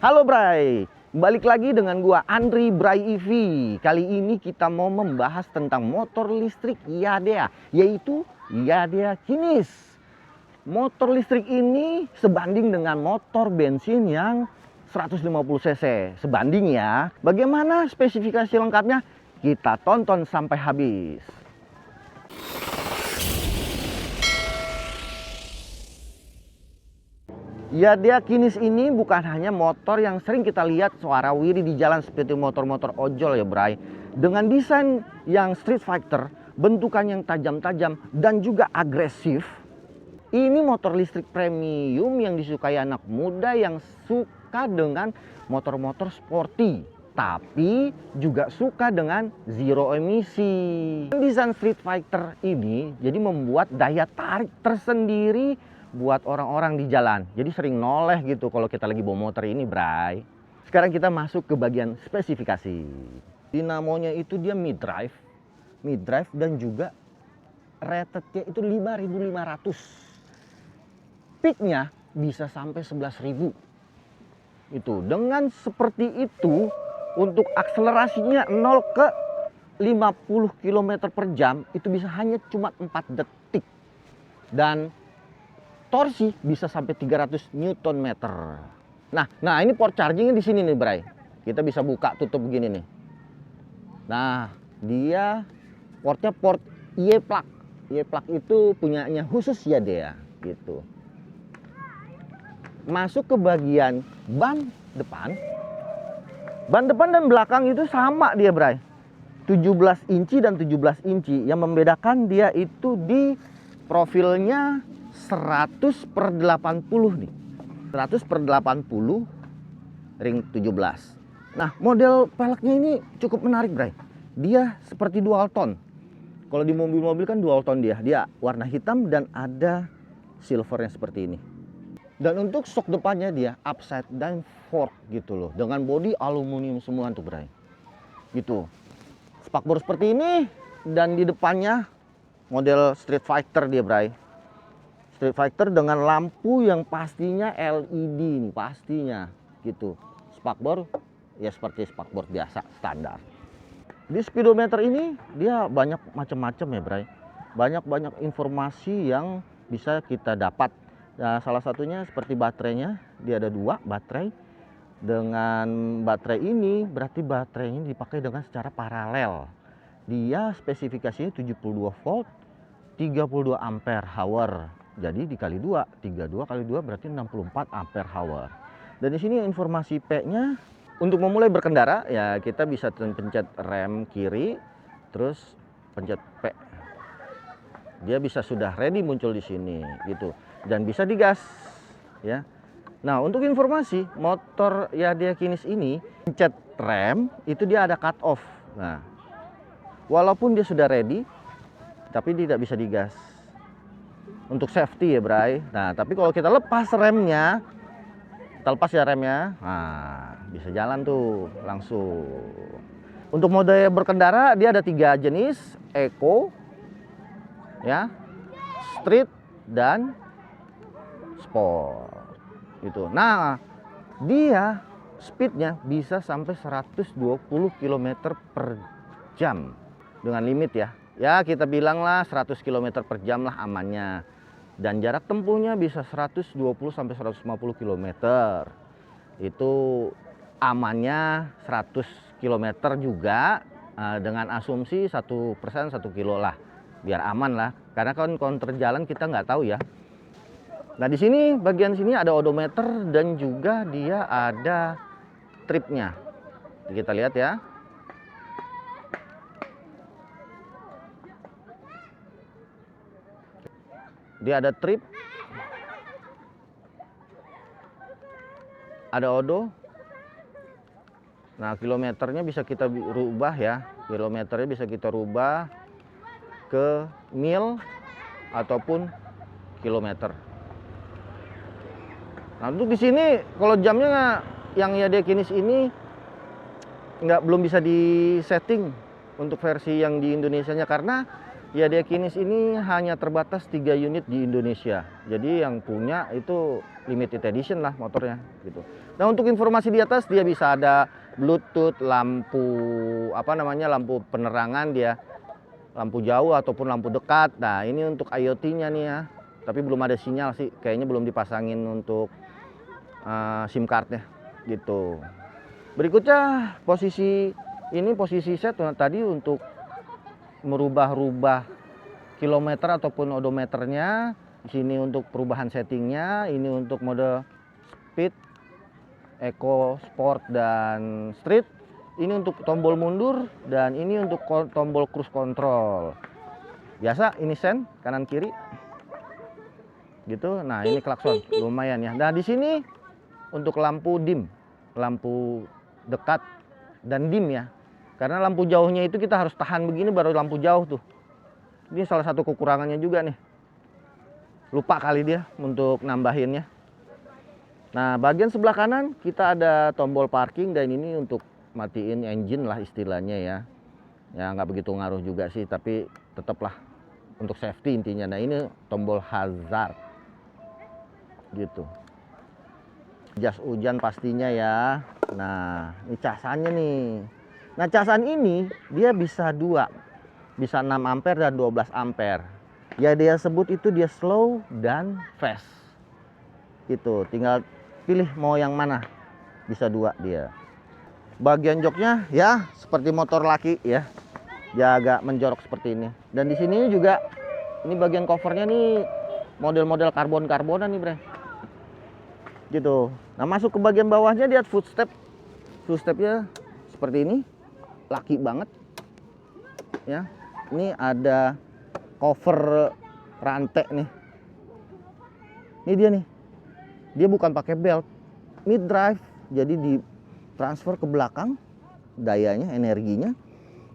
Halo Bray, balik lagi dengan gua Andri Bray EV. Kali ini kita mau membahas tentang motor listrik Yadea, yaitu Yadea Kinis. Motor listrik ini sebanding dengan motor bensin yang 150 cc. Sebanding ya. Bagaimana spesifikasi lengkapnya? Kita tonton sampai habis. Yadea Kinis ini bukan hanya motor yang sering kita lihat warawiri di jalan seperti motor-motor ojol ya Bray. Dengan desain yang street fighter, bentukan yang tajam-tajam dan juga agresif. Ini motor listrik premium yang disukai anak muda yang suka dengan motor-motor sporty. Tapi juga suka dengan zero emisi. Desain street fighter ini jadi membuat daya tarik tersendiri buat orang-orang di jalan. Jadi sering noleh gitu kalau kita lagi bawa motor ini, Bray. Sekarang kita masuk ke bagian spesifikasi. Dinamonya itu dia mid drive dan juga ratednya itu 5.500. Peaknya bisa sampai 11.000. Itu dengan seperti itu untuk akselerasinya 0 ke 50 km per jam itu bisa hanya cuma 4 detik. Dan torsi bisa sampai 300 Nm. Nah ini port chargingnya di sini nih, Bray. Kita bisa buka tutup begini nih. Nah, dia portnya port Y-plug. Y-plug itu punyanya khusus Yadea gitu. Masuk ke bagian ban depan. Ban depan dan belakang itu sama dia, Bray. 17 inci dan 17 inci. Yang membedakan dia itu di profilnya 100/80 nih. 100/80 ring 17. Nah, model peleknya ini cukup menarik, Bray. Dia seperti dual tone. Kalau di mobil-mobil kan dual tone dia. Dia warna hitam dan ada silvernya seperti ini. Dan untuk shock depannya dia upside down fork gitu loh. Dengan bodi aluminium semua tuh, Bray. Gitu. Spakbor seperti ini dan di depannya model Street Fighter dia, Bray. Street Fighter dengan lampu yang pastinya LED nih, pastinya gitu. Spakbor ya seperti spakbor biasa standar. Di speedometer ini dia banyak macam-macam ya, Bray. Banyak informasi yang bisa kita dapat. Nah, salah satunya seperti baterainya, dia ada 2 baterai. Dengan baterai ini berarti baterainya dipakai dengan secara paralel. Dia spesifikasinya 72 volt, 32 ampere hour. Jadi dikali 2, 32 kali 2 berarti 64 ampere hour. Dan di sini informasi P-nya, untuk memulai berkendara ya kita bisa pencet rem kiri, terus pencet P. Dia bisa sudah ready muncul di sini gitu. Dan bisa digas ya. Nah, untuk informasi motor Yadea Kinis ini pencet rem itu dia ada cut off. Nah, walaupun dia sudah ready tapi tidak bisa digas. Untuk safety ya, Bray. Nah, tapi kalau kita lepas remnya, kita lepas ya remnya, nah bisa jalan tuh langsung. Untuk mode berkendara dia ada 3 jenis, Eco, ya, Street dan Sport. Gitu. Nah, dia speednya bisa sampai 120 km per jam dengan limit ya. Ya kita bilanglah 100 km per jam lah amannya. Dan jarak tempuhnya bisa 120 sampai 150 km. Itu amannya 100 km juga dengan asumsi 1% 1 kilo lah. Biar aman lah. Karena kan counter jalan kita nggak tahu ya. Nah, di sini bagian sini ada odometer dan juga dia ada tripnya. Kita lihat ya. Dia ada trip, ada odo. Nah, kilometernya bisa kita rubah ya. Kilometernya bisa kita rubah ke mil ataupun kilometer. Nah, untuk di sini kalau jamnya yang Yadea Kinis ini belum bisa disetting untuk versi yang di Indonesianya karena Ya, dia Kinis ini hanya terbatas 3 unit di Indonesia. Jadi yang punya itu limited edition lah motornya gitu. Nah, untuk informasi di atas dia bisa ada Bluetooth, lampu lampu penerangan dia, lampu jauh ataupun lampu dekat. Nah, ini untuk IoT-nya nih ya. Tapi belum ada sinyal sih, kayaknya belum dipasangin untuk SIM card-nya gitu. Berikutnya posisi set tadi untuk merubah-rubah kilometer ataupun odometernya. Di sini untuk perubahan settingnya, ini untuk mode speed, eco, sport, dan street. Ini untuk tombol mundur dan ini untuk tombol cruise control. Biasa ini sen kanan kiri gitu. Nah, ini klakson lumayan ya. Nah, di sini untuk lampu dim, lampu dekat dan dim ya. Karena lampu jauhnya itu kita harus tahan begini baru lampu jauh tuh. Ini salah satu kekurangannya juga nih. Lupa kali dia untuk nambahinnya. Nah, bagian sebelah kanan kita ada tombol parking dan ini untuk matiin engine lah istilahnya ya. Ya nggak begitu ngaruh juga sih, tapi tetaplah untuk safety intinya. Nah, ini tombol hazard gitu. Jas hujan pastinya ya. Nah, ini casannya nih. Nah, casan ini dia bisa 2. Bisa 6 ampere dan 12 ampere. Ya, dia sebut itu dia slow dan fast. Gitu, tinggal pilih mau yang mana. Bisa 2 dia. Bagian joknya ya seperti motor laki ya. Dia agak menjorok seperti ini. Dan di sini juga ini bagian covernya nih model-model karbon-karbonan nih, Bre. Gitu. Nah, masuk ke bagian bawahnya lihat footstep. Footstepnya seperti ini. Laki banget. Ya. Ini ada cover rantai nih. Ini dia nih. Dia bukan pakai belt. Mid drive. Jadi di transfer ke belakang dayanya, energinya.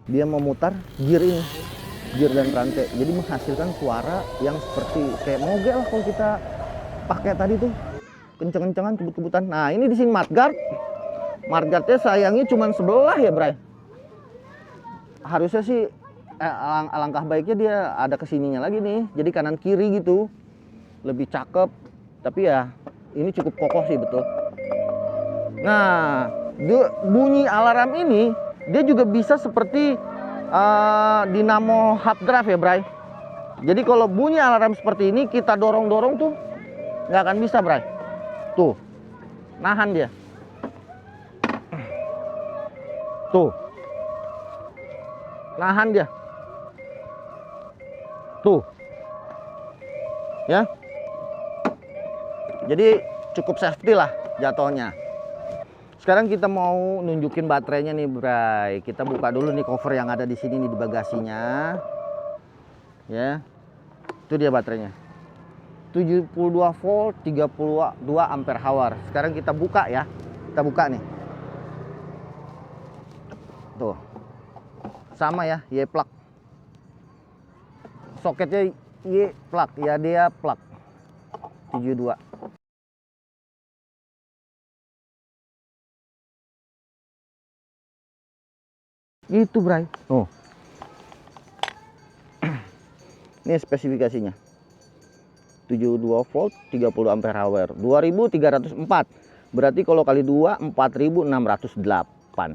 Dia memutar gear ini. Gear dan rantai. Jadi menghasilkan suara yang seperti kayak moge lah kalau kita pakai tadi tuh. Kenceng-kencengan, kebut-kebutan. Nah, ini di sini mudguard. Mudguardnya sayangnya cuma sebelah ya, Bray. Harusnya sih alangkah baiknya dia ada kesininya lagi nih. Jadi kanan kiri gitu. Lebih cakep. Tapi ya ini cukup kokoh sih betul. Nah, bunyi alarm ini dia juga bisa seperti dinamo hard drive ya, Bray. Jadi kalau bunyi alarm seperti ini kita dorong-dorong tuh nggak akan bisa, Bray. Tuh, nahan dia. Tuh, nahan dia. Tuh, ya. Jadi cukup safety lah jatuhnya. Sekarang kita mau nunjukin baterainya nih, Bray. Kita buka dulu nih cover yang ada di sini nih di bagasinya. Ya. Itu dia baterainya. 72 volt, 32 ampere hour. Sekarang kita buka ya. Kita buka nih. Tuh. Sama ya, Y plug. Soketnya Y plug, ya dia plug. 72. Itu, Bray. Oh. Ini spesifikasinya. 72 volt, 30 ampere hour. 2304. Berarti kalau kali 2 4608.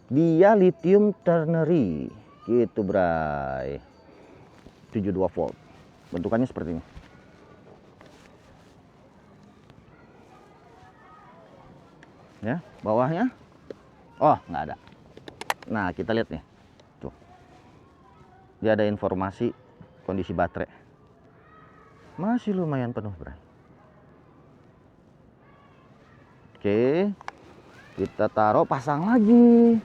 Dia lithium ternary. Gitu, Bray. 72 volt. Bentukannya seperti ini. Ya, bawahnya. Oh, nggak ada. Nah, kita lihat nih. Tuh. Dia ada informasi kondisi baterai. Masih lumayan penuh, Bray. Oke. Kita taruh, pasang lagi.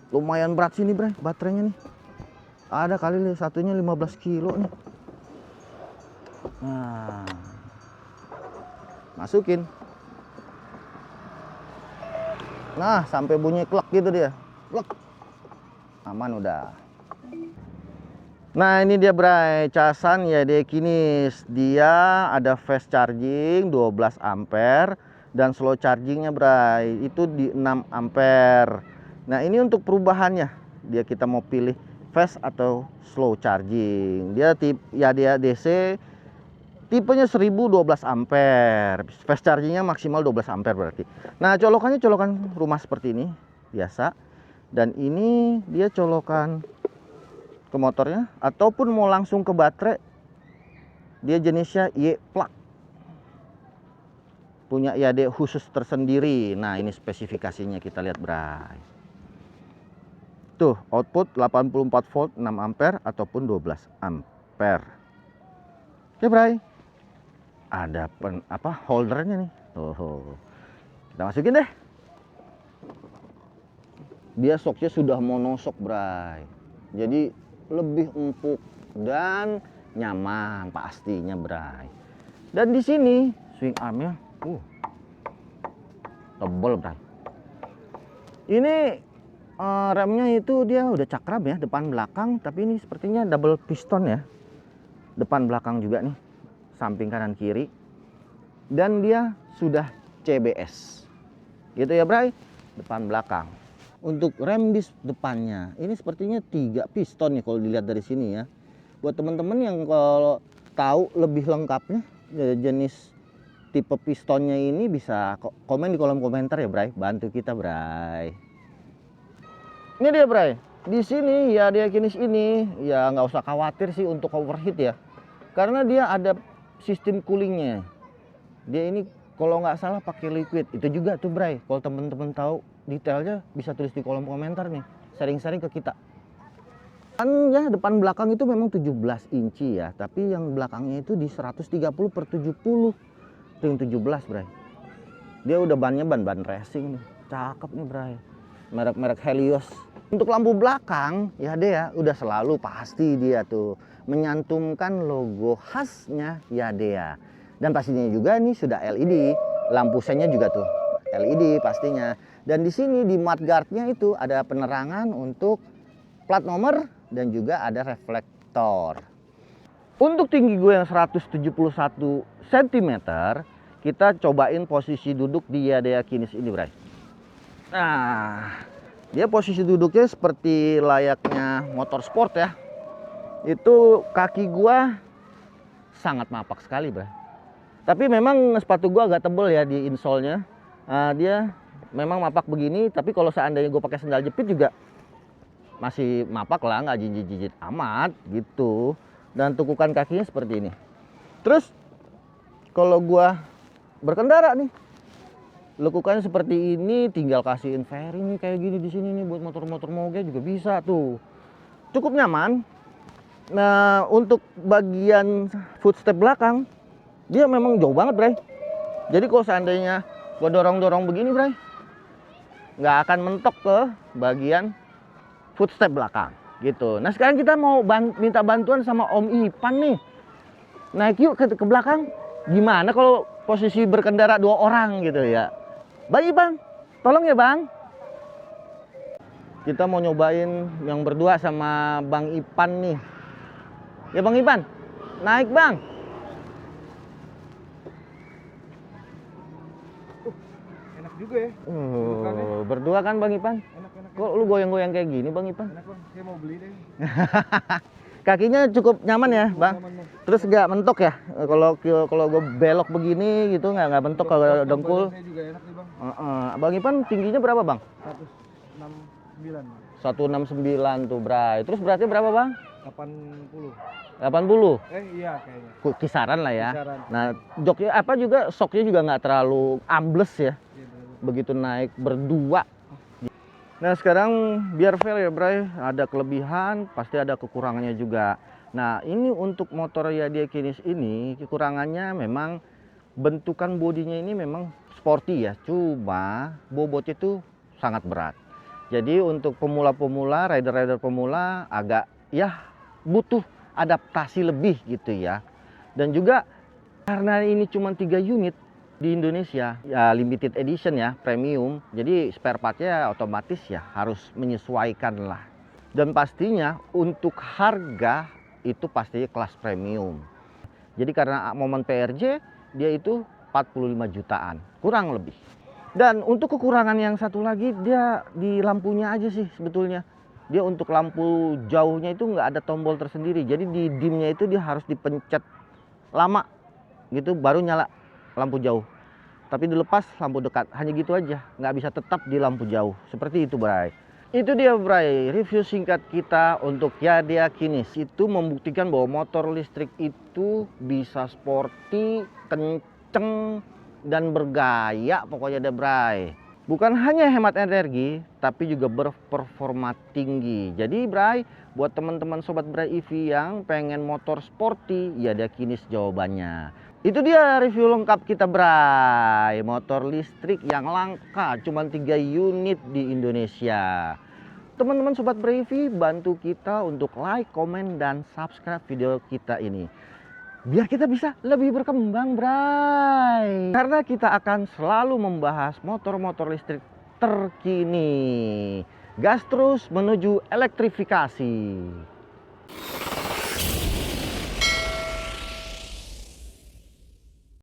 Lumayan berat sini, Bray, baterainya nih. Ada kali satunya 15 kilo nih. Nah. Masukin. Nah, sampai bunyi klek gitu dia. Klek. Aman udah. Nah, ini dia, Bray, casan ya dia Kinis. Dia ada fast charging 12 ampere dan slow chargingnya, Bray, itu di 6 ampere. Nah, ini untuk perubahannya. Dia kita mau pilih fast atau slow charging. Dia dia DC tipenya 1012 ampere. Fast chargingnya maksimal 12 ampere berarti. Nah, colokannya colokan rumah seperti ini biasa. Dan ini dia colokan ke motornya ataupun mau langsung ke baterai. Dia jenisnya Y plug. Punya IAD khusus tersendiri. Nah, ini spesifikasinya kita lihat, Bray. Tuh, output 84 volt 6 ampere ataupun 12 ampere. Oke, Bray. Ada holdernya nih. Tuh. Kita masukin deh. Dia shocknya sudah monoshock, Bray. Jadi lebih empuk dan nyaman pastinya, Bray. Dan di sini swing armnya tebel, Bray. Ini remnya itu dia udah cakram ya, depan belakang, tapi ini sepertinya double piston ya. Depan belakang juga nih, samping kanan kiri. Dan dia sudah CBS. Gitu ya, Bray. Depan belakang. Untuk rem disc depannya, ini sepertinya 3 piston nih kalau dilihat dari sini ya. Buat teman-teman yang kalau tahu lebih lengkapnya jenis tipe pistonnya ini bisa komen di kolom komentar ya, Bray. Bantu kita, Bray. Ini dia, Bray. Di sini ya dia Kinis ini ya nggak usah khawatir sih untuk overheat ya. Karena dia ada sistem coolingnya. Dia ini kalau nggak salah pakai liquid. Itu juga tuh, Bray. Kalau teman-teman tahu detailnya bisa tulis di kolom komentar nih. Sharing-sharing ke kita. Kan ya depan belakang itu memang 17 inci ya. Tapi yang belakangnya itu di 130/70. Ring 17, Bray. Dia udah bannya ban racing nih. Cakep nih, Bray. Merek Helios. Untuk lampu belakang ya dia udah selalu pasti dia tuh menyantumkan logo khasnya ya dia. Dan pastinya juga nih sudah LED. Lampu sennya juga tuh LED pastinya. Dan di sini di mudguardnya itu ada penerangan untuk plat nomor dan juga ada reflektor. Untuk tinggi gue yang 171 cm, kita cobain posisi duduk di Yadea Kinis ini, Bray. Nah, dia posisi duduknya seperti layaknya motor sport ya. Itu kaki gua sangat mapak sekali, Bray. Tapi memang sepatu gua agak tebel ya di insole-nya. Dia memang mapak begini, tapi kalau seandainya gue pakai sandal jepit juga masih mapak lah, nggak jijit-jijit amat gitu. Dan tukukan kakinya seperti ini. Terus kalau gua berkendara nih, lekukannya seperti ini, tinggal kasihin fairing nih kayak gini di sini nih buat motor-motor moge juga bisa tuh. Cukup nyaman. Nah, untuk bagian footstep belakang dia memang jauh banget, Bray. Jadi kalau seandainya gua dorong-dorong begini, Bray, nggak akan mentok ke bagian footstep belakang gitu. Nah, sekarang kita mau minta bantuan sama Om Ipan nih. Naik yuk ke belakang. Gimana kalau posisi berkendara 2 orang gitu ya. Bang Ipan, tolong ya, Bang. Kita mau nyobain yang berdua sama Bang Ipan nih. Ya, Bang Ipan, naik, Bang. Enak juga ya. Berdua kan, Bang Ipan? Enak. Kok lu goyang-goyang kayak gini, Bang Ipan? Enak, Bang. Saya mau beli deh. Kakinya cukup nyaman ya, Bang? Nyaman, Bang. Terus nggak mentok ya? Kalau gue belok begini gitu nggak mentok kalau dengkul. Saya juga enak nih, Bang. Bang Ipan tingginya berapa, Bang? 169. 169 tuh, Bray. Terus beratnya berapa, Bang? 80. 80. Iya kayaknya. Kisaran lah ya. Kisaran. Nah, joknya shocknya juga nggak terlalu ambles ya. Iya, bener. Begitu naik berdua. Nah, sekarang biar fair ya, Bray, ada kelebihan, pasti ada kekurangannya juga. Nah, ini untuk motor Yadea Kinis ini, kekurangannya memang bentukan bodinya ini memang sporty ya, cuma bobotnya itu sangat berat. Jadi untuk pemula-pemula, rider-rider pemula agak ya butuh adaptasi lebih gitu ya. Dan juga karena ini cuma 3 unit di Indonesia, ya limited edition ya, premium. Jadi spare partnya otomatis ya harus menyesuaikan lah. Dan pastinya untuk harga itu pastinya kelas premium. Jadi karena momen PRJ dia itu 45 jutaan, kurang lebih. Dan untuk kekurangan yang satu lagi dia di lampunya aja sih sebetulnya. dia untuk lampu jauhnya itu nggak ada tombol tersendiri. Jadi di dimnya itu dia harus dipencet lama gitu baru nyala lampu jauh. Tapi dilepas lampu dekat, hanya gitu aja, nggak bisa tetap di lampu jauh. Seperti itu, Bray. Itu dia, Bray, review singkat kita untuk Yadia Kinis. Itu membuktikan bahwa motor listrik itu bisa sporty, kenceng, dan bergaya pokoknya deh, Bray. Bukan hanya hemat energi, tapi juga berperforma tinggi. Jadi, Bray, buat teman-teman sobat Bray EV yang pengen motor sporty, Yadia Kinis jawabannya. Itu dia review lengkap kita, Bray. Motor listrik yang langka, cuma 3 unit di Indonesia. Teman-teman sobat Bray EV, bantu kita untuk like, komen, dan subscribe video kita ini. Biar kita bisa lebih berkembang, Bray. Karena kita akan selalu membahas motor-motor listrik terkini. Gas terus menuju elektrifikasi.